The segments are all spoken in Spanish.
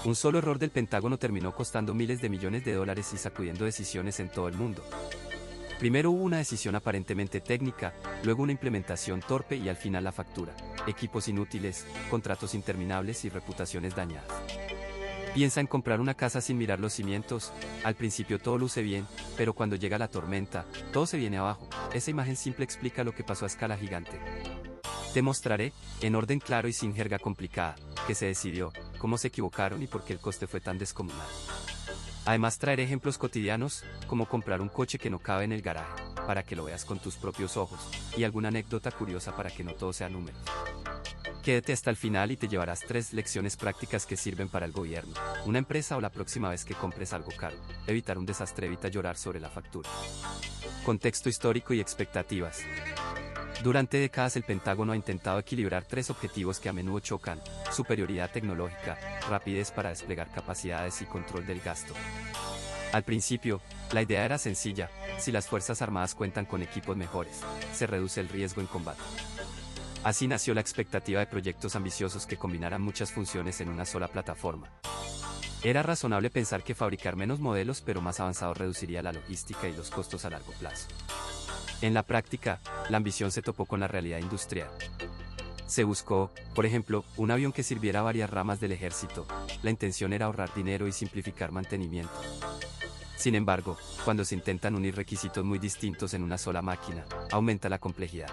Un solo error del Pentágono terminó costando miles de millones de dólares y sacudiendo decisiones en todo el mundo. Primero hubo una decisión aparentemente técnica, luego una implementación torpe y al final la factura. Equipos inútiles, contratos interminables y reputaciones dañadas. Piensa en comprar una casa sin mirar los cimientos. Al principio todo luce bien, pero cuando llega la tormenta, todo se viene abajo. Esa imagen simple explica lo que pasó a escala gigante. Te mostraré, en orden claro y sin jerga complicada, qué se decidió, cómo se equivocaron y por qué el coste fue tan descomunal. Además traeré ejemplos cotidianos, como comprar un coche que no cabe en el garaje, para que lo veas con tus propios ojos, y alguna anécdota curiosa para que no todo sea números. Quédate hasta el final y te llevarás 3 lecciones prácticas que sirven para el gobierno, una empresa o la próxima vez que compres algo caro. Evitar un desastre, evita llorar sobre la factura. Contexto histórico y expectativas. Durante décadas el Pentágono ha intentado equilibrar 3 objetivos que a menudo chocan: superioridad tecnológica, rapidez para desplegar capacidades y control del gasto. Al principio, la idea era sencilla: si las Fuerzas Armadas cuentan con equipos mejores, se reduce el riesgo en combate. Así nació la expectativa de proyectos ambiciosos que combinaran muchas funciones en una sola plataforma. Era razonable pensar que fabricar menos modelos pero más avanzados reduciría la logística y los costos a largo plazo. En la práctica, la ambición se topó con la realidad industrial. Se buscó, por ejemplo, un avión que sirviera a varias ramas del ejército. La intención era ahorrar dinero y simplificar mantenimiento. Sin embargo, cuando se intentan unir requisitos muy distintos en una sola máquina, aumenta la complejidad.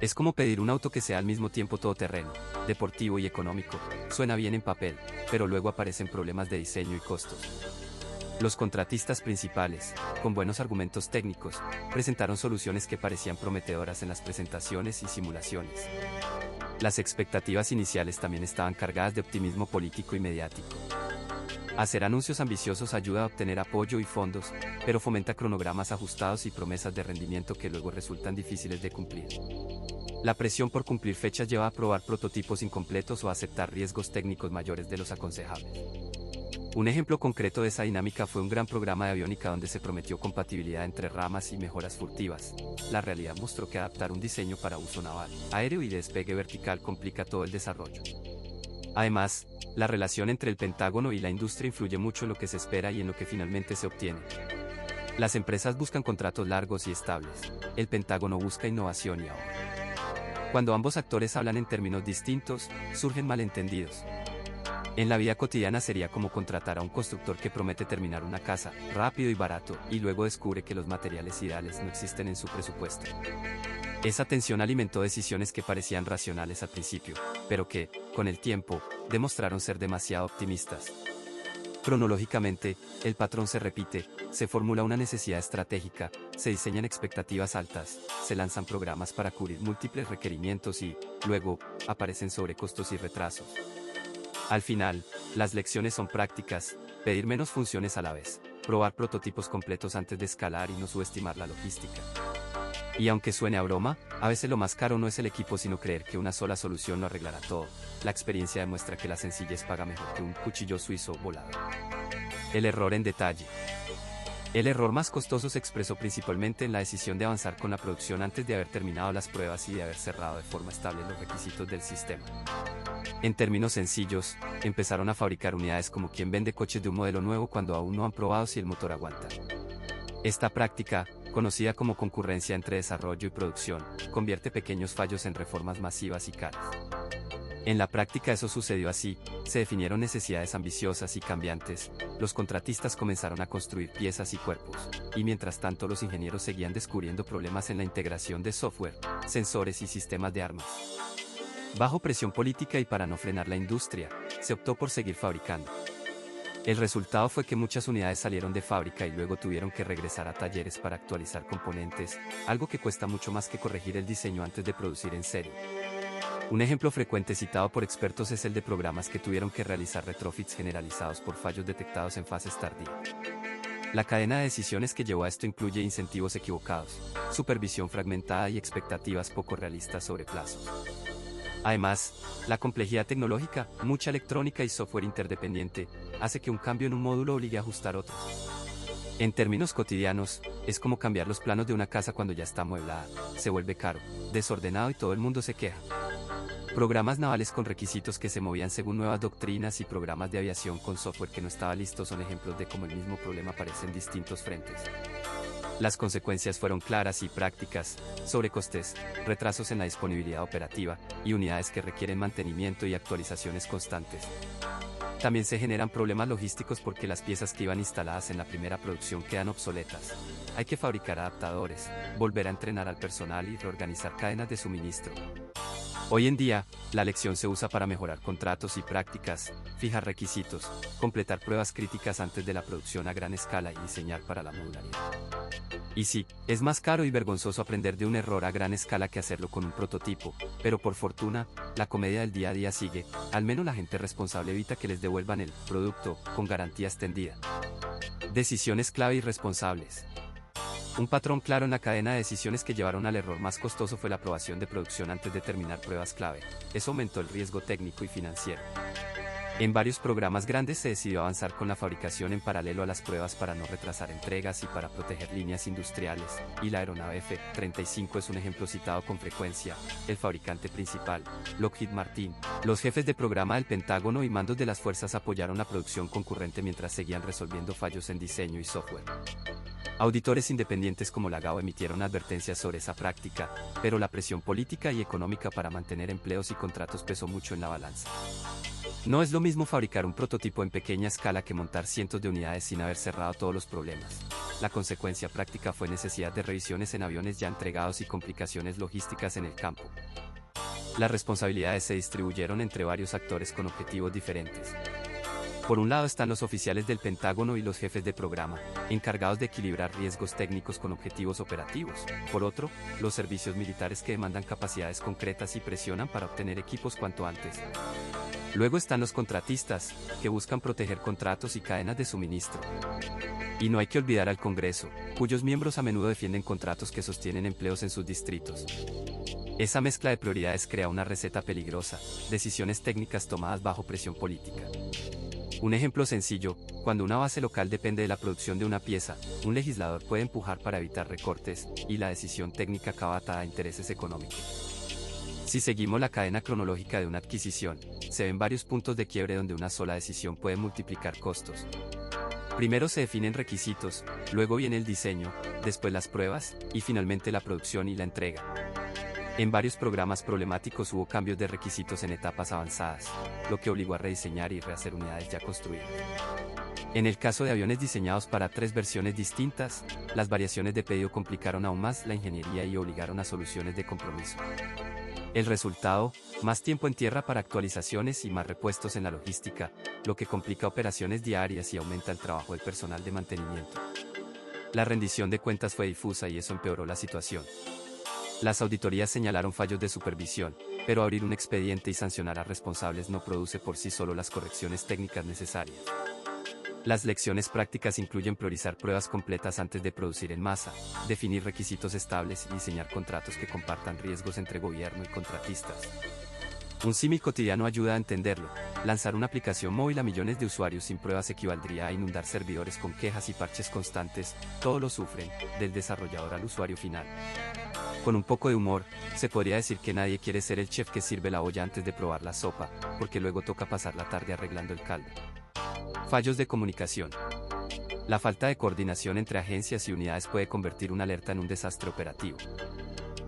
Es como pedir un auto que sea al mismo tiempo todoterreno, deportivo y económico. Suena bien en papel, pero luego aparecen problemas de diseño y costos. Los contratistas principales, con buenos argumentos técnicos, presentaron soluciones que parecían prometedoras en las presentaciones y simulaciones. Las expectativas iniciales también estaban cargadas de optimismo político y mediático. Hacer anuncios ambiciosos ayuda a obtener apoyo y fondos, pero fomenta cronogramas ajustados y promesas de rendimiento que luego resultan difíciles de cumplir. La presión por cumplir fechas lleva a probar prototipos incompletos o a aceptar riesgos técnicos mayores de los aconsejables. Un ejemplo concreto de esa dinámica fue un gran programa de aviónica donde se prometió compatibilidad entre ramas y mejoras furtivas. La realidad mostró que adaptar un diseño para uso naval, aéreo y de despegue vertical complica todo el desarrollo. Además, la relación entre el Pentágono y la industria influye mucho en lo que se espera y en lo que finalmente se obtiene. Las empresas buscan contratos largos y estables. El Pentágono busca innovación y ahorro. Cuando ambos actores hablan en términos distintos, surgen malentendidos. En la vida cotidiana sería como contratar a un constructor que promete terminar una casa rápido y barato, y luego descubre que los materiales ideales no existen en su presupuesto. Esa tensión alimentó decisiones que parecían racionales al principio, pero que, con el tiempo, demostraron ser demasiado optimistas. Cronológicamente, el patrón se repite: se formula una necesidad estratégica, se diseñan expectativas altas, se lanzan programas para cubrir múltiples requerimientos y, luego, aparecen sobrecostos y retrasos. Al final, las lecciones son prácticas: pedir menos funciones a la vez, probar prototipos completos antes de escalar y no subestimar la logística. Y aunque suene a broma, a veces lo más caro no es el equipo sino creer que una sola solución lo arreglará todo. La experiencia demuestra que la sencillez paga mejor que un cuchillo suizo volador. El error en detalle. El error más costoso se expresó principalmente en la decisión de avanzar con la producción antes de haber terminado las pruebas y de haber cerrado de forma estable los requisitos del sistema. En términos sencillos, empezaron a fabricar unidades como quien vende coches de un modelo nuevo cuando aún no han probado si el motor aguanta. Esta práctica, conocida como concurrencia entre desarrollo y producción, convierte pequeños fallos en reformas masivas y caras. En la práctica eso sucedió así: se definieron necesidades ambiciosas y cambiantes, los contratistas comenzaron a construir piezas y cuerpos, y mientras tanto los ingenieros seguían descubriendo problemas en la integración de software, sensores y sistemas de armas. Bajo presión política y para no frenar la industria, se optó por seguir fabricando. El resultado fue que muchas unidades salieron de fábrica y luego tuvieron que regresar a talleres para actualizar componentes, algo que cuesta mucho más que corregir el diseño antes de producir en serie. Un ejemplo frecuente citado por expertos es el de programas que tuvieron que realizar retrofits generalizados por fallos detectados en fases tardías. La cadena de decisiones que llevó a esto incluye incentivos equivocados, supervisión fragmentada y expectativas poco realistas sobre plazos. Además, la complejidad tecnológica, mucha electrónica y software interdependiente, hace que un cambio en un módulo obligue a ajustar otros. En términos cotidianos, es como cambiar los planos de una casa cuando ya está amueblada: se vuelve caro, desordenado y todo el mundo se queja. Programas navales con requisitos que se movían según nuevas doctrinas y programas de aviación con software que no estaba listo son ejemplos de cómo el mismo problema aparece en distintos frentes. Las consecuencias fueron claras y prácticas: sobrecostes, retrasos en la disponibilidad operativa, y unidades que requieren mantenimiento y actualizaciones constantes. También se generan problemas logísticos porque las piezas que iban instaladas en la primera producción quedan obsoletas. Hay que fabricar adaptadores, volver a entrenar al personal y reorganizar cadenas de suministro. Hoy en día, la lección se usa para mejorar contratos y prácticas, fijar requisitos, completar pruebas críticas antes de la producción a gran escala y diseñar para la modularidad. Y sí, es más caro y vergonzoso aprender de un error a gran escala que hacerlo con un prototipo, pero por fortuna, la comedia del día a día sigue. Al menos la gente responsable evita que les devuelvan el producto con garantía extendida. Decisiones clave y responsables. Un patrón claro en la cadena de decisiones que llevaron al error más costoso fue la aprobación de producción antes de terminar pruebas clave. Eso aumentó el riesgo técnico y financiero. En varios programas grandes se decidió avanzar con la fabricación en paralelo a las pruebas para no retrasar entregas y para proteger líneas industriales, y la aeronave F-35 es un ejemplo citado con frecuencia. El fabricante principal, Lockheed Martin, los jefes de programa del Pentágono y mandos de las fuerzas apoyaron la producción concurrente mientras seguían resolviendo fallos en diseño y software. Auditores independientes como la GAO emitieron advertencias sobre esa práctica, pero la presión política y económica para mantener empleos y contratos pesó mucho en la balanza. No es lo mismo fabricar un prototipo en pequeña escala que montar cientos de unidades sin haber cerrado todos los problemas. La consecuencia práctica fue necesidad de revisiones en aviones ya entregados y complicaciones logísticas en el campo. Las responsabilidades se distribuyeron entre varios actores con objetivos diferentes. Por un lado están los oficiales del Pentágono y los jefes de programa, encargados de equilibrar riesgos técnicos con objetivos operativos. Por otro, los servicios militares que demandan capacidades concretas y presionan para obtener equipos cuanto antes. Luego están los contratistas, que buscan proteger contratos y cadenas de suministro. Y no hay que olvidar al Congreso, cuyos miembros a menudo defienden contratos que sostienen empleos en sus distritos. Esa mezcla de prioridades crea una receta peligrosa: decisiones técnicas tomadas bajo presión política. Un ejemplo sencillo: cuando una base local depende de la producción de una pieza, un legislador puede empujar para evitar recortes, y la decisión técnica acaba atada a intereses económicos. Si seguimos la cadena cronológica de una adquisición, se ven varios puntos de quiebre donde una sola decisión puede multiplicar costos. Primero se definen requisitos, luego viene el diseño, después las pruebas, y finalmente la producción y la entrega. En varios programas problemáticos hubo cambios de requisitos en etapas avanzadas, lo que obligó a rediseñar y rehacer unidades ya construidas. En el caso de aviones diseñados para 3 versiones distintas, las variaciones de pedido complicaron aún más la ingeniería y obligaron a soluciones de compromiso. El resultado: más tiempo en tierra para actualizaciones y más repuestos en la logística, lo que complica operaciones diarias y aumenta el trabajo del personal de mantenimiento. La rendición de cuentas fue difusa y eso empeoró la situación. Las auditorías señalaron fallos de supervisión, pero abrir un expediente y sancionar a responsables no produce por sí solo las correcciones técnicas necesarias. Las lecciones prácticas incluyen priorizar pruebas completas antes de producir en masa, definir requisitos estables y diseñar contratos que compartan riesgos entre gobierno y contratistas. Un símil cotidiano ayuda a entenderlo: lanzar una aplicación móvil a millones de usuarios sin pruebas equivaldría a inundar servidores con quejas y parches constantes. Todos lo sufren, del desarrollador al usuario final. Con un poco de humor, se podría decir que nadie quiere ser el chef que sirve la olla antes de probar la sopa, porque luego toca pasar la tarde arreglando el caldo. Fallos de comunicación. La falta de coordinación entre agencias y unidades puede convertir una alerta en un desastre operativo.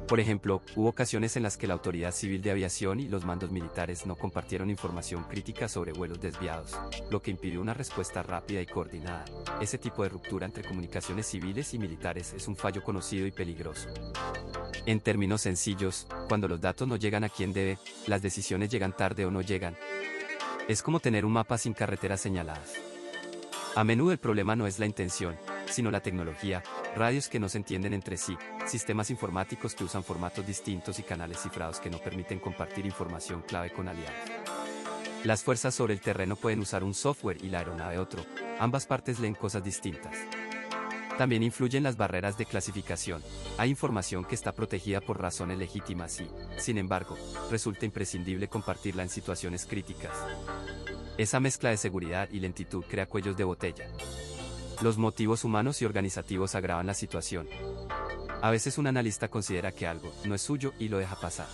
Por ejemplo, hubo ocasiones en las que la Autoridad Civil de Aviación y los mandos militares no compartieron información crítica sobre vuelos desviados, lo que impidió una respuesta rápida y coordinada. Ese tipo de ruptura entre comunicaciones civiles y militares es un fallo conocido y peligroso. En términos sencillos, cuando los datos no llegan a quien debe, las decisiones llegan tarde o no llegan. Es como tener un mapa sin carreteras señaladas. A menudo el problema no es la intención, sino la tecnología: radios que no se entienden entre sí, sistemas informáticos que usan formatos distintos y canales cifrados que no permiten compartir información clave con aliados. Las fuerzas sobre el terreno pueden usar un software y la aeronave otro, ambas partes leen cosas distintas. También influyen las barreras de clasificación. Hay información que está protegida por razones legítimas y, sin embargo, resulta imprescindible compartirla en situaciones críticas. Esa mezcla de seguridad y lentitud crea cuellos de botella. Los motivos humanos y organizativos agravan la situación. A veces un analista considera que algo no es suyo y lo deja pasar.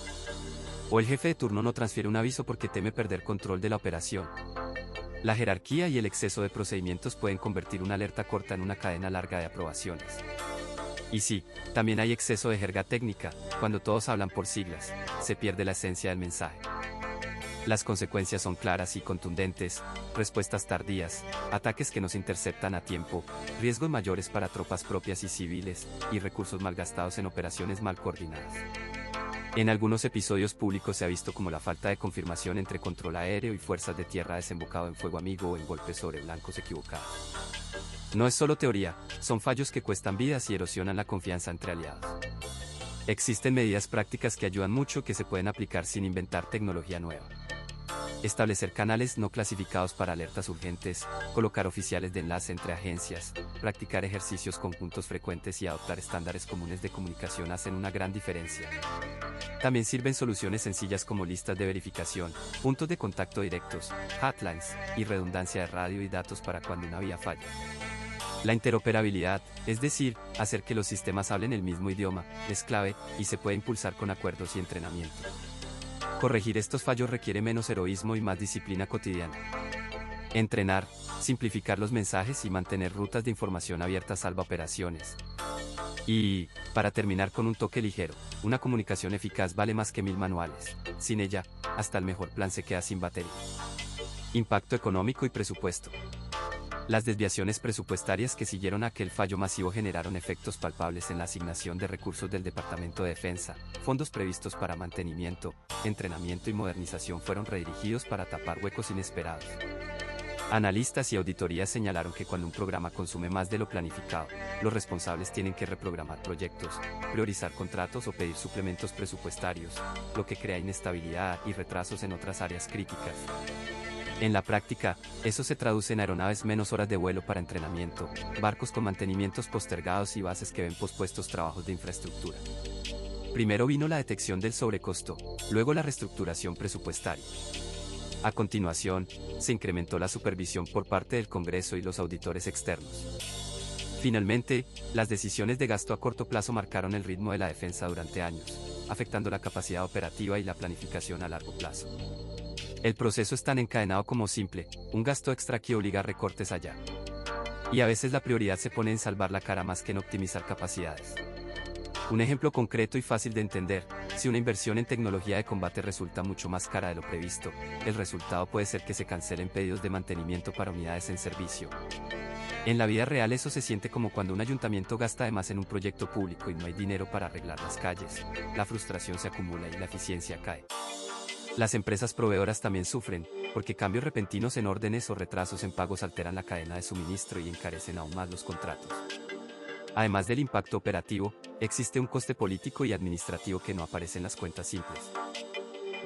O el jefe de turno no transfiere un aviso porque teme perder control de la operación. La jerarquía y el exceso de procedimientos pueden convertir una alerta corta en una cadena larga de aprobaciones. Y sí, también hay exceso de jerga técnica, cuando todos hablan por siglas, se pierde la esencia del mensaje. Las consecuencias son claras y contundentes: respuestas tardías, ataques que no se interceptan a tiempo, riesgos mayores para tropas propias y civiles, y recursos malgastados en operaciones mal coordinadas. En algunos episodios públicos se ha visto como la falta de confirmación entre control aéreo y fuerzas de tierra ha desembocado en fuego amigo o en golpes sobre blancos equivocados. No es solo teoría, son fallos que cuestan vidas y erosionan la confianza entre aliados. Existen medidas prácticas que ayudan mucho que se pueden aplicar sin inventar tecnología nueva. Establecer canales no clasificados para alertas urgentes, colocar oficiales de enlace entre agencias, practicar ejercicios conjuntos frecuentes y adoptar estándares comunes de comunicación hacen una gran diferencia. También sirven soluciones sencillas como listas de verificación, puntos de contacto directos, hotlines, y redundancia de radio y datos para cuando una vía falla. La interoperabilidad, es decir, hacer que los sistemas hablen el mismo idioma, es clave, y se puede impulsar con acuerdos y entrenamiento. Corregir estos fallos requiere menos heroísmo y más disciplina cotidiana. Entrenar, simplificar los mensajes y mantener rutas de información abiertas salva operaciones. Y, para terminar con un toque ligero, una comunicación eficaz vale más que 1000 manuales. Sin ella, hasta el mejor plan se queda sin batería. Impacto económico y presupuesto. Las desviaciones presupuestarias que siguieron a aquel fallo masivo generaron efectos palpables en la asignación de recursos del Departamento de Defensa. Fondos previstos para mantenimiento, entrenamiento y modernización fueron redirigidos para tapar huecos inesperados. Analistas y auditorías señalaron que cuando un programa consume más de lo planificado, los responsables tienen que reprogramar proyectos, priorizar contratos o pedir suplementos presupuestarios, lo que crea inestabilidad y retrasos en otras áreas críticas. En la práctica, eso se traduce en aeronaves menos horas de vuelo para entrenamiento, barcos con mantenimientos postergados y bases que ven pospuestos trabajos de infraestructura. Primero vino la detección del sobrecosto, luego la reestructuración presupuestaria. A continuación, se incrementó la supervisión por parte del Congreso y los auditores externos. Finalmente, las decisiones de gasto a corto plazo marcaron el ritmo de la defensa durante años, afectando la capacidad operativa y la planificación a largo plazo. El proceso es tan encadenado como simple: un gasto extra que obliga a recortes allá. Y a veces la prioridad se pone en salvar la cara más que en optimizar capacidades. Un ejemplo concreto y fácil de entender: si una inversión en tecnología de combate resulta mucho más cara de lo previsto, el resultado puede ser que se cancelen pedidos de mantenimiento para unidades en servicio. En la vida real eso se siente como cuando un ayuntamiento gasta de más en un proyecto público y no hay dinero para arreglar las calles. La frustración se acumula y la eficiencia cae. Las empresas proveedoras también sufren, porque cambios repentinos en órdenes o retrasos en pagos alteran la cadena de suministro y encarecen aún más los contratos. Además del impacto operativo, existe un coste político y administrativo que no aparece en las cuentas simples.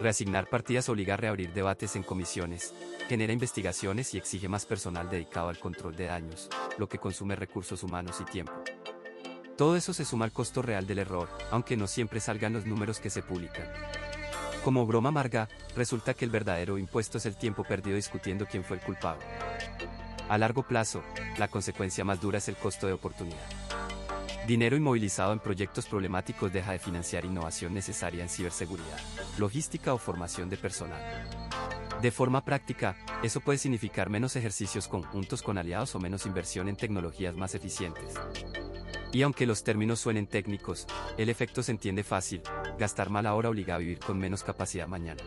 Reasignar partidas obliga a reabrir debates en comisiones, genera investigaciones y exige más personal dedicado al control de daños, lo que consume recursos humanos y tiempo. Todo eso se suma al costo real del error, aunque no siempre salgan los números que se publican. Como broma amarga, resulta que el verdadero impuesto es el tiempo perdido discutiendo quién fue el culpable. A largo plazo, la consecuencia más dura es el costo de oportunidad. Dinero inmovilizado en proyectos problemáticos deja de financiar innovación necesaria en ciberseguridad, logística o formación de personal. De forma práctica, eso puede significar menos ejercicios conjuntos con aliados o menos inversión en tecnologías más eficientes. Y aunque los términos suenen técnicos, el efecto se entiende fácil: gastar mal ahora obliga a vivir con menos capacidad mañana.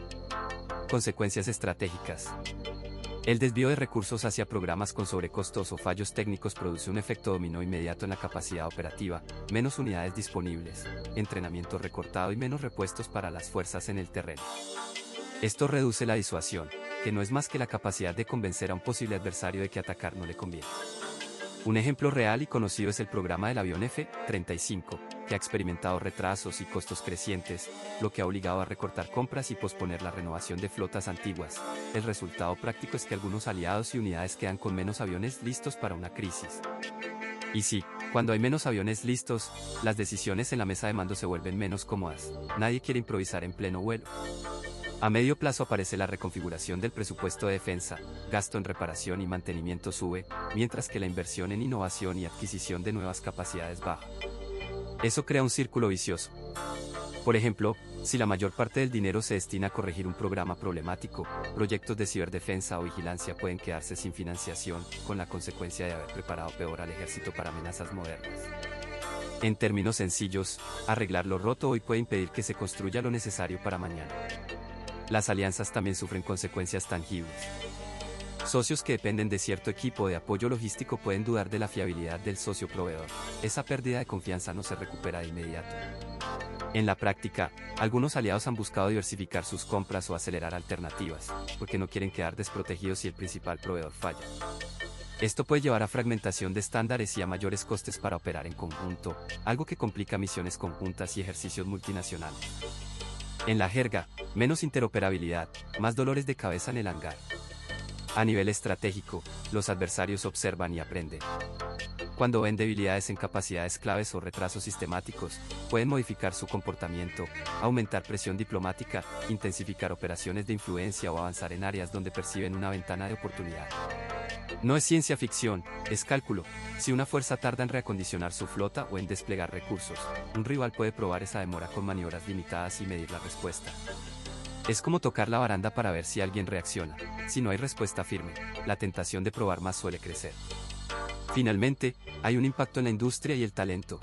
Consecuencias estratégicas. El desvío de recursos hacia programas con sobrecostos o fallos técnicos produce un efecto dominó inmediato en la capacidad operativa: menos unidades disponibles, entrenamiento recortado y menos repuestos para las fuerzas en el terreno. Esto reduce la disuasión, que no es más que la capacidad de convencer a un posible adversario de que atacar no le conviene. Un ejemplo real y conocido es el programa del avión F-35, que ha experimentado retrasos y costos crecientes, lo que ha obligado a recortar compras y posponer la renovación de flotas antiguas. El resultado práctico es que algunos aliados y unidades quedan con menos aviones listos para una crisis. Y sí, cuando hay menos aviones listos, las decisiones en la mesa de mando se vuelven menos cómodas. Nadie quiere improvisar en pleno vuelo. A medio plazo aparece la reconfiguración del presupuesto de defensa: gasto en reparación y mantenimiento sube, mientras que la inversión en innovación y adquisición de nuevas capacidades baja. Eso crea un círculo vicioso. Por ejemplo, Si la mayor parte del dinero se destina a corregir un programa problemático, proyectos de ciberdefensa o vigilancia pueden quedarse sin financiación, con la consecuencia de haber preparado peor al ejército para amenazas modernas. En términos sencillos, arreglar lo roto hoy puede impedir que se construya lo necesario para mañana. Las alianzas también sufren consecuencias tangibles. Socios que dependen de cierto equipo de apoyo logístico pueden dudar de la fiabilidad del socio proveedor. Esa pérdida de confianza no se recupera de inmediato. En la práctica, algunos aliados han buscado diversificar sus compras o acelerar alternativas, porque no quieren quedar desprotegidos si el principal proveedor falla. Esto puede llevar a fragmentación de estándares y a mayores costes para operar en conjunto, algo que complica misiones conjuntas y ejercicios multinacionales. En la jerga, menos interoperabilidad, más dolores de cabeza en el hangar. A nivel estratégico, los adversarios observan y aprenden. Cuando ven debilidades en capacidades claves o retrasos sistemáticos, pueden modificar su comportamiento, aumentar presión diplomática, intensificar operaciones de influencia o avanzar en áreas donde perciben una ventana de oportunidad. No es ciencia ficción, es cálculo. Si una fuerza tarda en reacondicionar su flota o en desplegar recursos, un rival puede probar esa demora con maniobras limitadas y medir la respuesta. Es como tocar la baranda para ver si alguien reacciona. Si no hay respuesta firme, la tentación de probar más suele crecer. Finalmente, hay un impacto en la industria y el talento.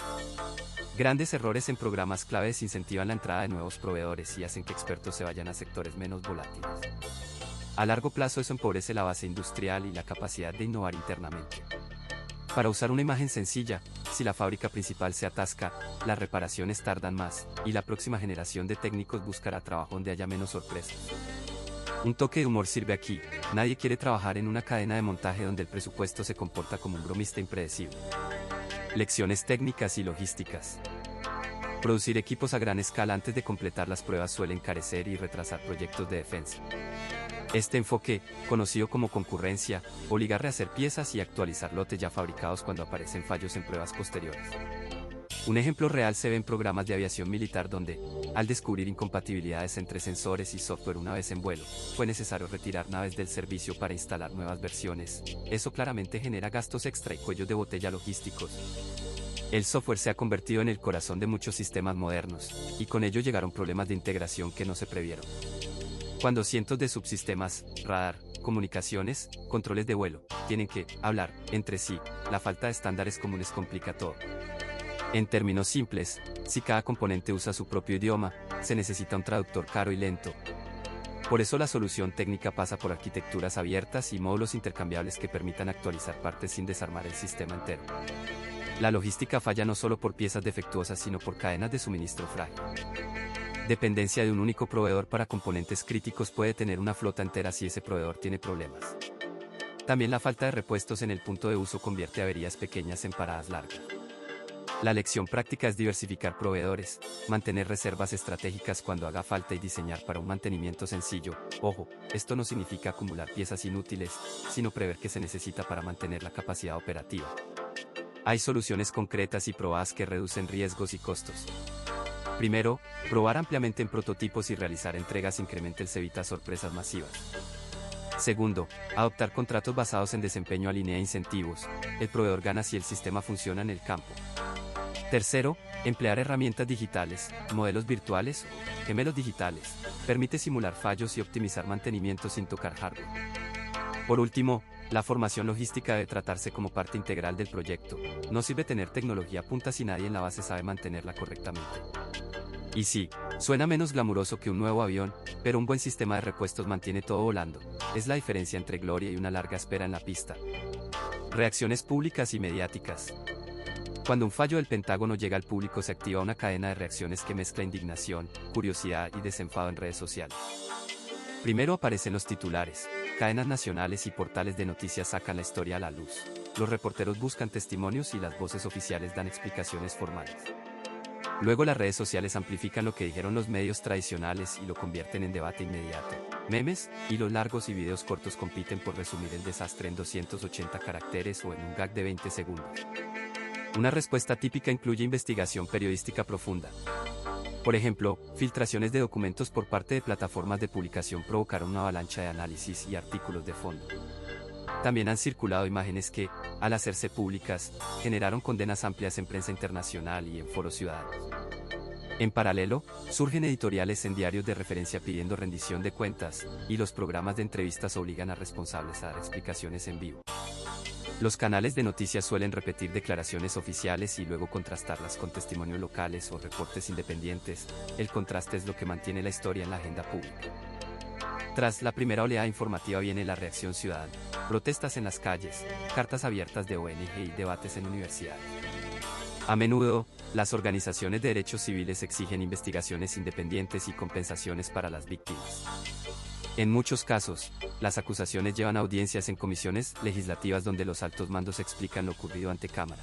Grandes errores en programas claves incentivan la entrada de nuevos proveedores y hacen que expertos se vayan a sectores menos volátiles. A largo plazo eso empobrece la base industrial y la capacidad de innovar internamente. Para usar una imagen sencilla, si la fábrica principal se atasca, las reparaciones tardan más, y la próxima generación de técnicos buscará trabajo donde haya menos sorpresas. Un toque de humor sirve aquí. Nadie quiere trabajar en una cadena de montaje donde el presupuesto se comporta como un bromista impredecible. Lecciones técnicas y logísticas. Producir equipos a gran escala antes de completar las pruebas suele encarecer y retrasar proyectos de defensa. Este enfoque, conocido como concurrencia, obliga a rehacer piezas y actualizar lotes ya fabricados cuando aparecen fallos en pruebas posteriores. Un ejemplo real se ve en programas de aviación militar donde, al descubrir incompatibilidades entre sensores y software una vez en vuelo, fue necesario retirar naves del servicio para instalar nuevas versiones. Eso claramente genera gastos extra y cuellos de botella logísticos. El software se ha convertido en el corazón de muchos sistemas modernos, y con ello llegaron problemas de integración que no se previeron. Cuando cientos de subsistemas, radar, comunicaciones, controles de vuelo, tienen que hablar entre sí, la falta de estándares comunes complica todo. En términos simples, si cada componente usa su propio idioma, se necesita un traductor caro y lento. Por eso la solución técnica pasa por arquitecturas abiertas y módulos intercambiables que permitan actualizar partes sin desarmar el sistema entero. La logística falla no solo por piezas defectuosas sino por cadenas de suministro frágil. Dependencia de un único proveedor para componentes críticos puede tener una flota entera si ese proveedor tiene problemas. También la falta de repuestos en el punto de uso convierte averías pequeñas en paradas largas. La lección práctica es diversificar proveedores, mantener reservas estratégicas cuando haga falta y diseñar para un mantenimiento sencillo. Ojo, esto no significa acumular piezas inútiles, sino prever qué se necesita para mantener la capacidad operativa. Hay soluciones concretas y probadas que reducen riesgos y costos. Primero, probar ampliamente en prototipos y realizar entregas incrementales evita sorpresas masivas. Segundo, adoptar contratos basados en desempeño alinea incentivos. El proveedor gana si el sistema funciona en el campo. Tercero, emplear herramientas digitales, modelos virtuales o gemelos digitales. Permite simular fallos y optimizar mantenimiento sin tocar hardware. Por último, la formación logística debe tratarse como parte integral del proyecto. No sirve tener tecnología punta si nadie en la base sabe mantenerla correctamente. Y sí, suena menos glamuroso que un nuevo avión, pero un buen sistema de repuestos mantiene todo volando. Es la diferencia entre gloria y una larga espera en la pista. Reacciones públicas y mediáticas. Cuando un fallo del Pentágono llega al público se activa una cadena de reacciones que mezcla indignación, curiosidad y desenfado en redes sociales. Primero aparecen los titulares. Cadenas nacionales y portales de noticias sacan la historia a la luz. Los reporteros buscan testimonios y las voces oficiales dan explicaciones formales. Luego las redes sociales amplifican lo que dijeron los medios tradicionales y lo convierten en debate inmediato. Memes, hilos largos y videos cortos compiten por resumir el desastre en 280 caracteres o en un gag de 20 segundos. Una respuesta típica incluye investigación periodística profunda. Por ejemplo, filtraciones de documentos por parte de plataformas de publicación provocaron una avalancha de análisis y artículos de fondo. También han circulado imágenes que, al hacerse públicas, generaron condenas amplias en prensa internacional y en foros ciudadanos. En paralelo, surgen editoriales en diarios de referencia pidiendo rendición de cuentas, y los programas de entrevistas obligan a responsables a dar explicaciones en vivo. Los canales de noticias suelen repetir declaraciones oficiales y luego contrastarlas con testimonios locales o reportes independientes. El contraste es lo que mantiene la historia en la agenda pública. Tras la primera oleada informativa viene la reacción ciudadana, protestas en las calles, cartas abiertas de ONG y debates en universidades. A menudo, las organizaciones de derechos civiles exigen investigaciones independientes y compensaciones para las víctimas. En muchos casos, las acusaciones llevan a audiencias en comisiones legislativas donde los altos mandos explican lo ocurrido ante cámara.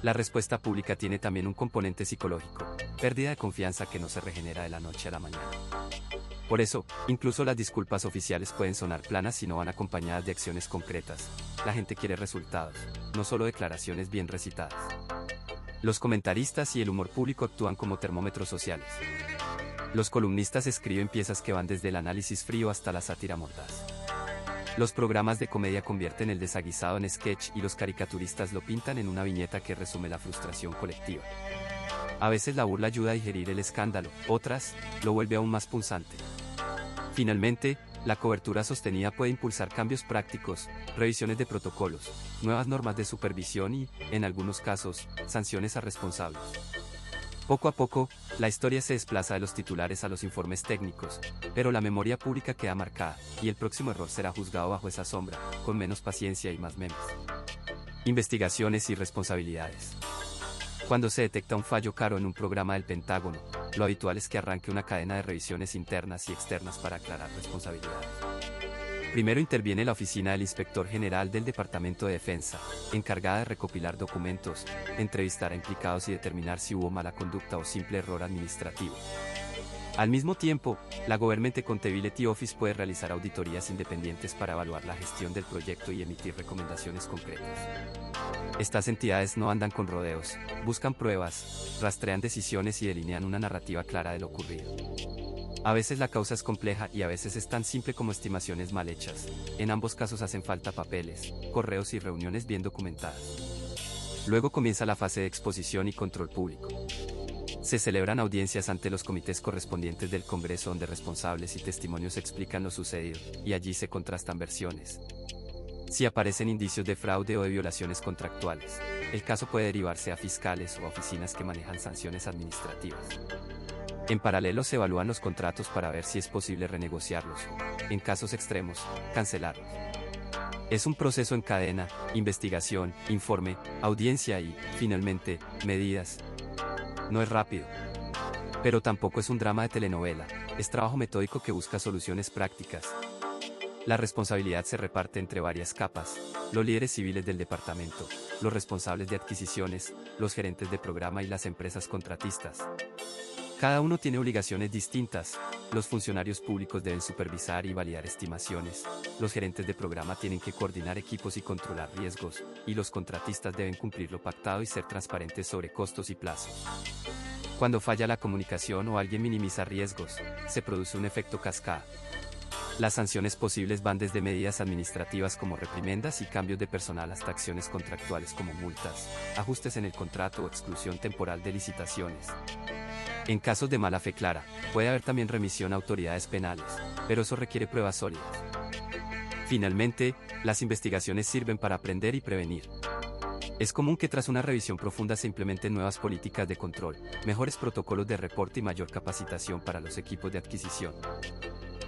La respuesta pública tiene también un componente psicológico, pérdida de confianza que no se regenera de la noche a la mañana. Por eso, incluso las disculpas oficiales pueden sonar planas si no van acompañadas de acciones concretas. La gente quiere resultados, no solo declaraciones bien recitadas. Los comentaristas y el humor público actúan como termómetros sociales. Los columnistas escriben piezas que van desde el análisis frío hasta la sátira mordaz. Los programas de comedia convierten el desaguisado en sketch y los caricaturistas lo pintan en una viñeta que resume la frustración colectiva. A veces la burla ayuda a digerir el escándalo, otras, lo vuelve aún más punzante. Finalmente, la cobertura sostenida puede impulsar cambios prácticos, revisiones de protocolos, nuevas normas de supervisión y, en algunos casos, sanciones a responsables. Poco a poco, la historia se desplaza de los titulares a los informes técnicos, pero la memoria pública queda marcada, y el próximo error será juzgado bajo esa sombra, con menos paciencia y más memes. Investigaciones y responsabilidades. Cuando se detecta un fallo caro en un programa del Pentágono, lo habitual es que arranque una cadena de revisiones internas y externas para aclarar responsabilidades. Primero interviene la oficina del Inspector General del Departamento de Defensa, encargada de recopilar documentos, entrevistar a implicados y determinar si hubo mala conducta o simple error administrativo. Al mismo tiempo, la Government Accountability Office puede realizar auditorías independientes para evaluar la gestión del proyecto y emitir recomendaciones concretas. Estas entidades no andan con rodeos, buscan pruebas, rastrean decisiones y delinean una narrativa clara de lo ocurrido. A veces la causa es compleja y a veces es tan simple como estimaciones mal hechas. En ambos casos hacen falta papeles, correos y reuniones bien documentadas. Luego comienza la fase de exposición y control público. Se celebran audiencias ante los comités correspondientes del Congreso donde responsables y testimonios explican lo sucedido, y allí se contrastan versiones. Si aparecen indicios de fraude o de violaciones contractuales, el caso puede derivarse a fiscales o a oficinas que manejan sanciones administrativas. En paralelo se evalúan los contratos para ver si es posible renegociarlos o, en casos extremos, cancelarlos. Es un proceso en cadena: investigación, informe, audiencia y, finalmente, medidas. No es rápido. Pero tampoco es un drama de telenovela, es trabajo metódico que busca soluciones prácticas. La responsabilidad se reparte entre varias capas: los líderes civiles del departamento, los responsables de adquisiciones, los gerentes de programa y las empresas contratistas. Cada uno tiene obligaciones distintas. Los funcionarios públicos deben supervisar y validar estimaciones, los gerentes de programa tienen que coordinar equipos y controlar riesgos, y los contratistas deben cumplir lo pactado y ser transparentes sobre costos y plazos. Cuando falla la comunicación o alguien minimiza riesgos, se produce un efecto cascada. Las sanciones posibles van desde medidas administrativas como reprimendas y cambios de personal hasta acciones contractuales como multas, ajustes en el contrato o exclusión temporal de licitaciones. En casos de mala fe clara, puede haber también remisión a autoridades penales, pero eso requiere pruebas sólidas. Finalmente, las investigaciones sirven para aprender y prevenir. Es común que tras una revisión profunda se implementen nuevas políticas de control, mejores protocolos de reporte y mayor capacitación para los equipos de adquisición.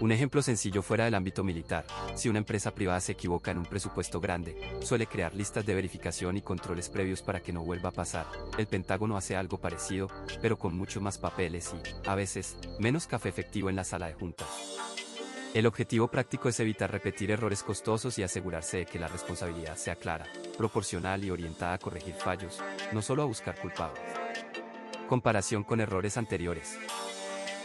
Un ejemplo sencillo fuera del ámbito militar: si una empresa privada se equivoca en un presupuesto grande, suele crear listas de verificación y controles previos para que no vuelva a pasar. El Pentágono hace algo parecido, pero con muchos más papeles y, a veces, menos café efectivo en la sala de juntas. El objetivo práctico es evitar repetir errores costosos y asegurarse de que la responsabilidad sea clara, proporcional y orientada a corregir fallos, no solo a buscar culpables. Comparación con errores anteriores.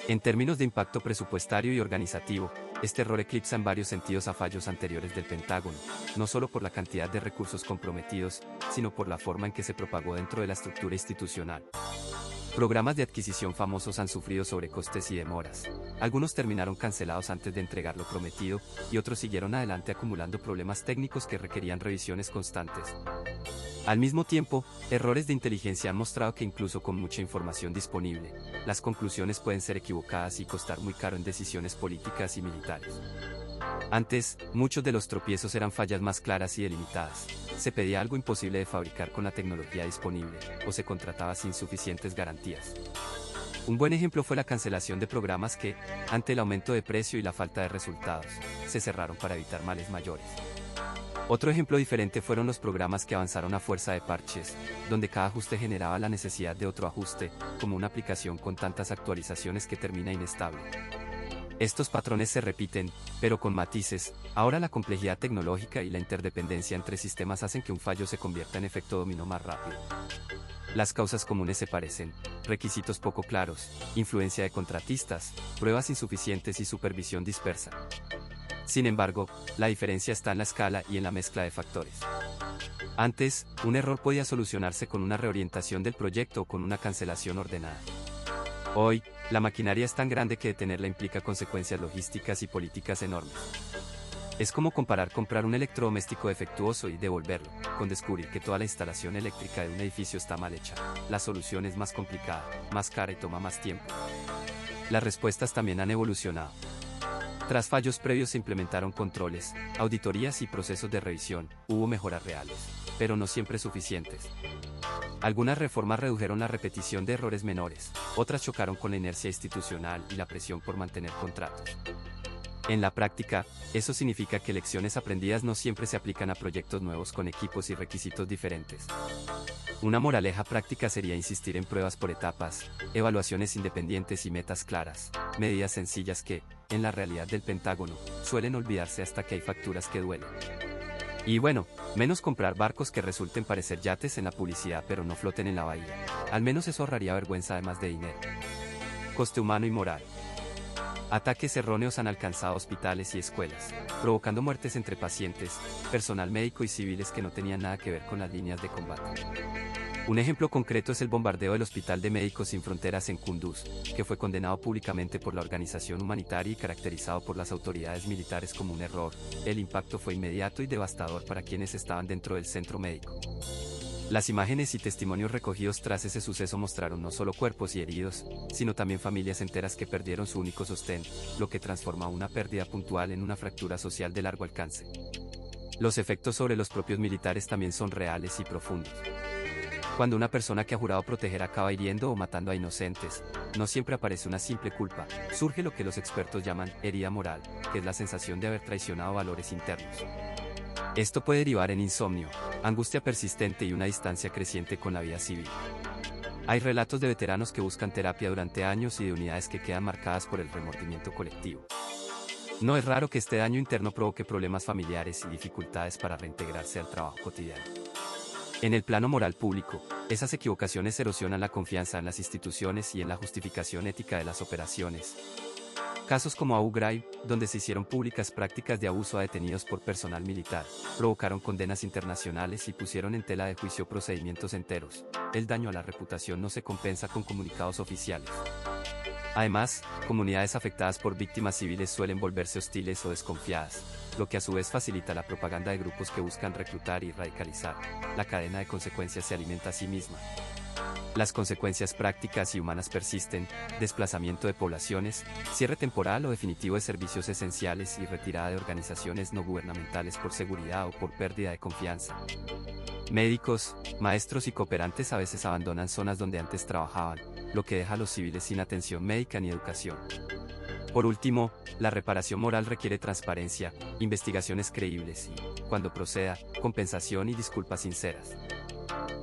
En términos de impacto presupuestario y organizativo, este error eclipsa en varios sentidos a fallos anteriores del Pentágono, no solo por la cantidad de recursos comprometidos, sino por la forma en que se propagó dentro de la estructura institucional. Programas de adquisición famosos han sufrido sobrecostes y demoras. Algunos terminaron cancelados antes de entregar lo prometido, y otros siguieron adelante acumulando problemas técnicos que requerían revisiones constantes. Al mismo tiempo, errores de inteligencia han mostrado que incluso con mucha información disponible, las conclusiones pueden ser equivocadas y costar muy caro en decisiones políticas y militares. Antes, muchos de los tropiezos eran fallas más claras y delimitadas. Se pedía algo imposible de fabricar con la tecnología disponible, o se contrataba sin suficientes garantías. Un buen ejemplo fue la cancelación de programas que, ante el aumento de precio y la falta de resultados, se cerraron para evitar males mayores. Otro ejemplo diferente fueron los programas que avanzaron a fuerza de parches, donde cada ajuste generaba la necesidad de otro ajuste, como una aplicación con tantas actualizaciones que termina inestable. Estos patrones se repiten, pero con matices. Ahora la complejidad tecnológica y la interdependencia entre sistemas hacen que un fallo se convierta en efecto dominó más rápido. Las causas comunes se parecen: requisitos poco claros, influencia de contratistas, pruebas insuficientes y supervisión dispersa. Sin embargo, la diferencia está en la escala y en la mezcla de factores. Antes, un error podía solucionarse con una reorientación del proyecto o con una cancelación ordenada. Hoy, la maquinaria es tan grande que detenerla implica consecuencias logísticas y políticas enormes. Es como comparar comprar un electrodoméstico defectuoso y devolverlo, con descubrir que toda la instalación eléctrica de un edificio está mal hecha. La solución es más complicada, más cara y toma más tiempo. Las respuestas también han evolucionado. Tras fallos previos se implementaron controles, auditorías y procesos de revisión. Hubo mejoras reales, pero no siempre suficientes. Algunas reformas redujeron la repetición de errores menores, otras chocaron con la inercia institucional y la presión por mantener contratos. En la práctica, eso significa que lecciones aprendidas no siempre se aplican a proyectos nuevos con equipos y requisitos diferentes. Una moraleja práctica sería insistir en pruebas por etapas, evaluaciones independientes y metas claras, medidas sencillas que, en la realidad del Pentágono, suelen olvidarse hasta que hay facturas que duelen. Y bueno, menos comprar barcos que resulten parecer yates en la publicidad pero no floten en la bahía. Al menos eso ahorraría vergüenza además de dinero. Coste humano y moral. Ataques erróneos han alcanzado hospitales y escuelas, provocando muertes entre pacientes, personal médico y civiles que no tenían nada que ver con las líneas de combate. Un ejemplo concreto es el bombardeo del Hospital de Médicos Sin Fronteras en Kunduz, que fue condenado públicamente por la organización humanitaria y caracterizado por las autoridades militares como un error. El impacto fue inmediato y devastador para quienes estaban dentro del centro médico. Las imágenes y testimonios recogidos tras ese suceso mostraron no solo cuerpos y heridos, sino también familias enteras que perdieron su único sostén, lo que transforma una pérdida puntual en una fractura social de largo alcance. Los efectos sobre los propios militares también son reales y profundos. Cuando una persona que ha jurado proteger acaba hiriendo o matando a inocentes, no siempre aparece una simple culpa, surge lo que los expertos llaman herida moral, que es la sensación de haber traicionado valores internos. Esto puede derivar en insomnio, angustia persistente y una distancia creciente con la vida civil. Hay relatos de veteranos que buscan terapia durante años y de unidades que quedan marcadas por el remordimiento colectivo. No es raro que este daño interno provoque problemas familiares y dificultades para reintegrarse al trabajo cotidiano. En el plano moral público, esas equivocaciones erosionan la confianza en las instituciones y en la justificación ética de las operaciones. Casos como Abu Ghraib, donde se hicieron públicas prácticas de abuso a detenidos por personal militar, provocaron condenas internacionales y pusieron en tela de juicio procedimientos enteros. El daño a la reputación no se compensa con comunicados oficiales. Además, comunidades afectadas por víctimas civiles suelen volverse hostiles o desconfiadas, lo que a su vez facilita la propaganda de grupos que buscan reclutar y radicalizar. La cadena de consecuencias se alimenta a sí misma. Las consecuencias prácticas y humanas persisten: desplazamiento de poblaciones, cierre temporal o definitivo de servicios esenciales y retirada de organizaciones no gubernamentales por seguridad o por pérdida de confianza. Médicos, maestros y cooperantes a veces abandonan zonas donde antes trabajaban, lo que deja a los civiles sin atención médica ni educación. Por último, la reparación moral requiere transparencia, investigaciones creíbles y, cuando proceda, compensación y disculpas sinceras.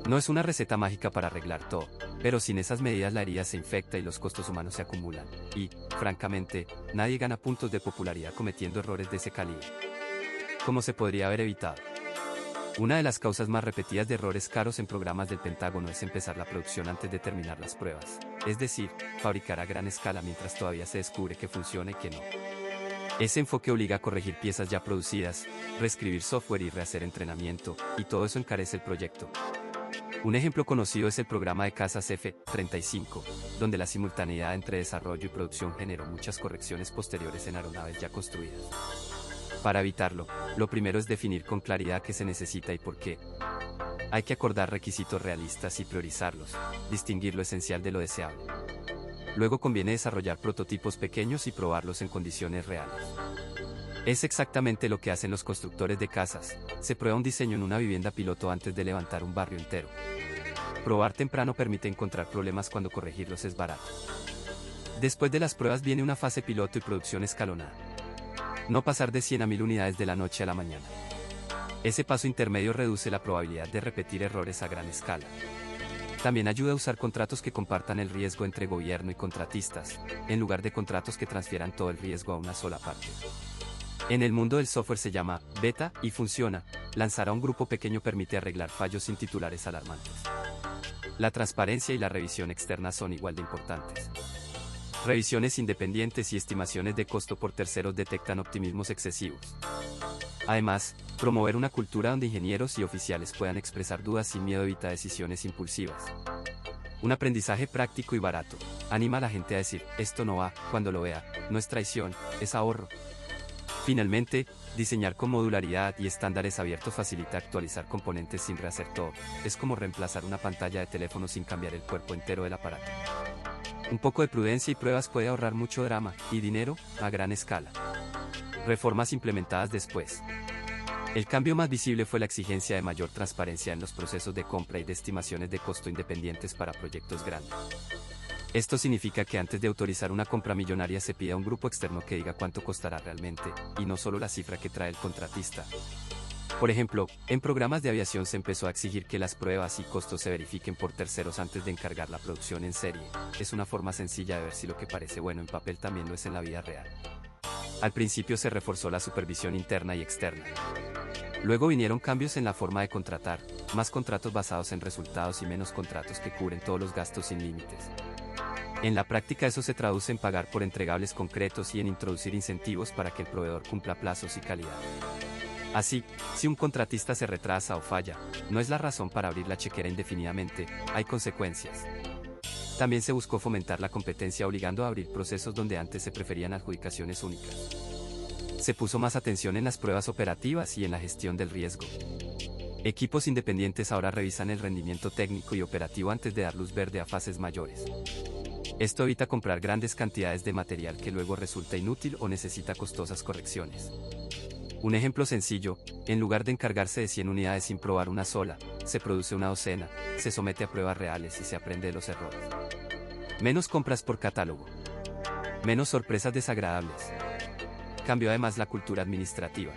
No es una receta mágica para arreglar todo, pero sin esas medidas la herida se infecta y los costos humanos se acumulan, y, francamente, nadie gana puntos de popularidad cometiendo errores de ese calibre. ¿Cómo se podría haber evitado? Una de las causas más repetidas de errores caros en programas del Pentágono es empezar la producción antes de terminar las pruebas, es decir, fabricar a gran escala mientras todavía se descubre que funciona y que no. Ese enfoque obliga a corregir piezas ya producidas, reescribir software y rehacer entrenamiento, y todo eso encarece el proyecto. Un ejemplo conocido es el programa de cazas F-35, donde la simultaneidad entre desarrollo y producción generó muchas correcciones posteriores en aeronaves ya construidas. Para evitarlo, lo primero es definir con claridad qué se necesita y por qué. Hay que acordar requisitos realistas y priorizarlos, distinguir lo esencial de lo deseable. Luego conviene desarrollar prototipos pequeños y probarlos en condiciones reales. Es exactamente lo que hacen los constructores de casas, se prueba un diseño en una vivienda piloto antes de levantar un barrio entero. Probar temprano permite encontrar problemas cuando corregirlos es barato. Después de las pruebas viene una fase piloto y producción escalonada. No pasar de 100 a 1000 unidades de la noche a la mañana. Ese paso intermedio reduce la probabilidad de repetir errores a gran escala. También ayuda a usar contratos que compartan el riesgo entre gobierno y contratistas, en lugar de contratos que transfieran todo el riesgo a una sola parte. En el mundo del software se llama beta y funciona. Lanzar a un grupo pequeño permite arreglar fallos sin titulares alarmantes. La transparencia y la revisión externa son igual de importantes. Revisiones independientes y estimaciones de costo por terceros detectan optimismos excesivos. Además, promover una cultura donde ingenieros y oficiales puedan expresar dudas sin miedo evita decisiones impulsivas. Un aprendizaje práctico y barato. Anima a la gente a decir, esto no va, cuando lo vea, no es traición, es ahorro. Finalmente, diseñar con modularidad y estándares abiertos facilita actualizar componentes sin rehacer todo. Es como reemplazar una pantalla de teléfono sin cambiar el cuerpo entero del aparato. Un poco de prudencia y pruebas puede ahorrar mucho drama y dinero a gran escala. Reformas implementadas después. El cambio más visible fue la exigencia de mayor transparencia en los procesos de compra y de estimaciones de costo independientes para proyectos grandes. Esto significa que antes de autorizar una compra millonaria se pide a un grupo externo que diga cuánto costará realmente, y no solo la cifra que trae el contratista. Por ejemplo, en programas de aviación se empezó a exigir que las pruebas y costos se verifiquen por terceros antes de encargar la producción en serie. Es una forma sencilla de ver si lo que parece bueno en papel también lo es en la vida real. Al principio se reforzó la supervisión interna y externa. Luego vinieron cambios en la forma de contratar, más contratos basados en resultados y menos contratos que cubren todos los gastos sin límites. En la práctica eso se traduce en pagar por entregables concretos y en introducir incentivos para que el proveedor cumpla plazos y calidad. Así, si un contratista se retrasa o falla, no es la razón para abrir la chequera indefinidamente, hay consecuencias. También se buscó fomentar la competencia obligando a abrir procesos donde antes se preferían adjudicaciones únicas. Se puso más atención en las pruebas operativas y en la gestión del riesgo. Equipos independientes ahora revisan el rendimiento técnico y operativo antes de dar luz verde a fases mayores. Esto evita comprar grandes cantidades de material que luego resulta inútil o necesita costosas correcciones. Un ejemplo sencillo, en lugar de encargarse de 100 unidades sin probar una sola, se produce una docena, se somete a pruebas reales y se aprende de los errores. Menos compras por catálogo. Menos sorpresas desagradables. Cambió además la cultura administrativa.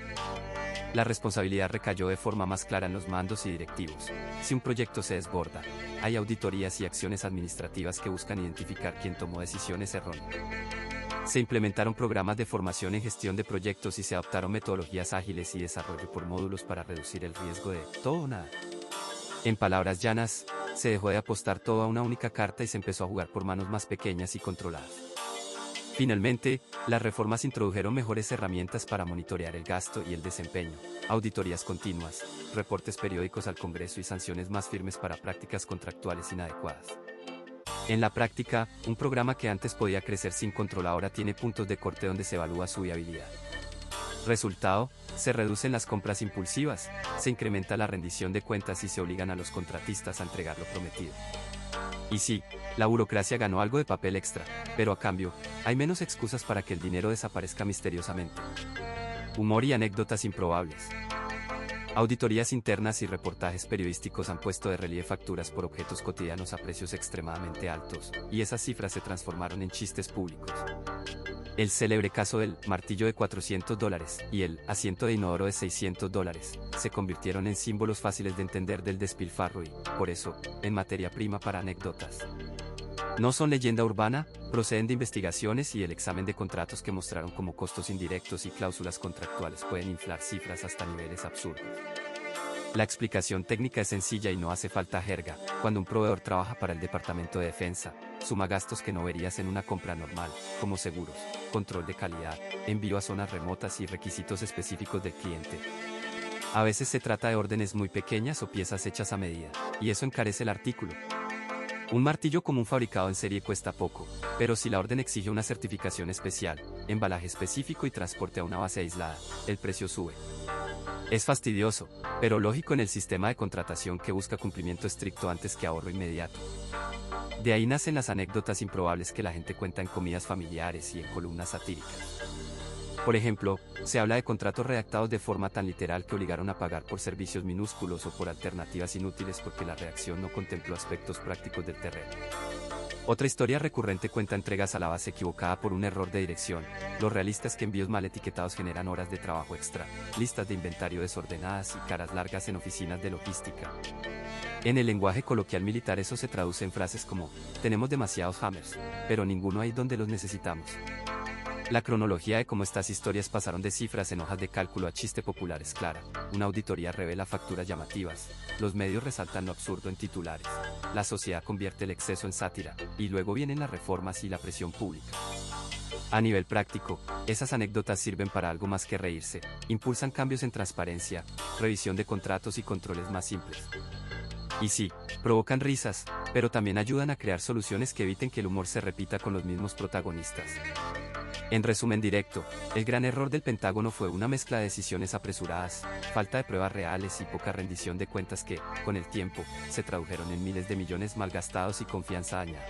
La responsabilidad recayó de forma más clara en los mandos y directivos. Si un proyecto se desborda, hay auditorías y acciones administrativas que buscan identificar quién tomó decisiones erróneas. Se implementaron programas de formación en gestión de proyectos y se adoptaron metodologías ágiles y desarrollo por módulos para reducir el riesgo de todo o nada. En palabras llanas, se dejó de apostar todo a una única carta y se empezó a jugar por manos más pequeñas y controladas. Finalmente, las reformas introdujeron mejores herramientas para monitorear el gasto y el desempeño, auditorías continuas, reportes periódicos al Congreso y sanciones más firmes para prácticas contractuales inadecuadas. En la práctica, un programa que antes podía crecer sin control ahora tiene puntos de corte donde se evalúa su viabilidad. Resultado, se reducen las compras impulsivas, se incrementa la rendición de cuentas y se obligan a los contratistas a entregar lo prometido. Y sí, la burocracia ganó algo de papel extra, pero a cambio, hay menos excusas para que el dinero desaparezca misteriosamente. Humor y anécdotas improbables. Auditorías internas y reportajes periodísticos han puesto de relieve facturas por objetos cotidianos a precios extremadamente altos, y esas cifras se transformaron en chistes públicos. El célebre caso del martillo de $400 y el asiento de inodoro de $600 se convirtieron en símbolos fáciles de entender del despilfarro y, por eso, en materia prima para anécdotas. No son leyenda urbana, proceden de investigaciones y el examen de contratos que mostraron cómo costos indirectos y cláusulas contractuales pueden inflar cifras hasta niveles absurdos. La explicación técnica es sencilla y no hace falta jerga. Cuando un proveedor trabaja para el Departamento de Defensa, suma gastos que no verías en una compra normal, como seguros, control de calidad, envío a zonas remotas y requisitos específicos del cliente. A veces se trata de órdenes muy pequeñas o piezas hechas a medida, y eso encarece el artículo. Un martillo común fabricado en serie cuesta poco, pero si la orden exige una certificación especial, embalaje específico y transporte a una base aislada, el precio sube. Es fastidioso, pero lógico en el sistema de contratación que busca cumplimiento estricto antes que ahorro inmediato. De ahí nacen las anécdotas improbables que la gente cuenta en comidas familiares y en columnas satíricas. Por ejemplo, se habla de contratos redactados de forma tan literal que obligaron a pagar por servicios minúsculos o por alternativas inútiles porque la redacción no contempló aspectos prácticos del terreno. Otra historia recurrente cuenta entregas a la base equivocada por un error de dirección. Lo realista es que envíos mal etiquetados generan horas de trabajo extra, listas de inventario desordenadas y caras largas en oficinas de logística. En el lenguaje coloquial militar eso se traduce en frases como, tenemos demasiados hammers, pero ninguno hay donde los necesitamos. La cronología de cómo estas historias pasaron de cifras en hojas de cálculo a chiste popular es clara. Una auditoría revela facturas llamativas, los medios resaltan lo absurdo en titulares, la sociedad convierte el exceso en sátira, y luego vienen las reformas y la presión pública. A nivel práctico, esas anécdotas sirven para algo más que reírse, impulsan cambios en transparencia, revisión de contratos y controles más simples. Y sí, provocan risas, pero también ayudan a crear soluciones que eviten que el humor se repita con los mismos protagonistas. En resumen directo, el gran error del Pentágono fue una mezcla de decisiones apresuradas, falta de pruebas reales y poca rendición de cuentas que, con el tiempo, se tradujeron en miles de millones malgastados y confianza dañada.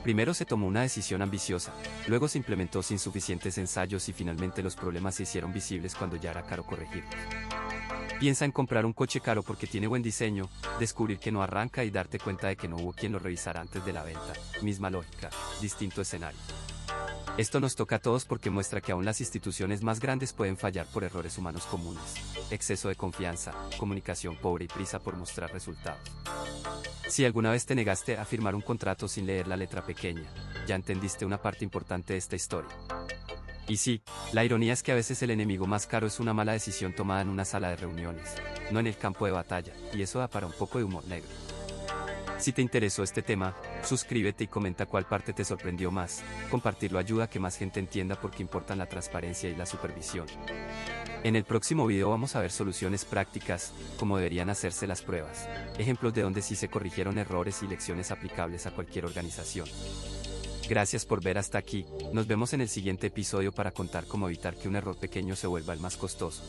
Primero se tomó una decisión ambiciosa, luego se implementó sin suficientes ensayos y finalmente los problemas se hicieron visibles cuando ya era caro corregirlos. Piensa en comprar un coche caro porque tiene buen diseño, descubrir que no arranca y darte cuenta de que no hubo quien lo revisara antes de la venta. Misma lógica, distinto escenario. Esto nos toca a todos porque muestra que aún las instituciones más grandes pueden fallar por errores humanos comunes. Exceso de confianza, comunicación pobre y prisa por mostrar resultados. Si alguna vez te negaste a firmar un contrato sin leer la letra pequeña, ya entendiste una parte importante de esta historia. Y sí, la ironía es que a veces el enemigo más caro es una mala decisión tomada en una sala de reuniones, no en el campo de batalla, y eso da para un poco de humor negro. Si te interesó este tema, suscríbete y comenta cuál parte te sorprendió más. Compartirlo ayuda a que más gente entienda por qué importan la transparencia y la supervisión. En el próximo video vamos a ver soluciones prácticas, cómo deberían hacerse las pruebas, ejemplos de donde sí se corrigieron errores y lecciones aplicables a cualquier organización. Gracias por ver hasta aquí, nos vemos en el siguiente episodio para contar cómo evitar que un error pequeño se vuelva el más costoso.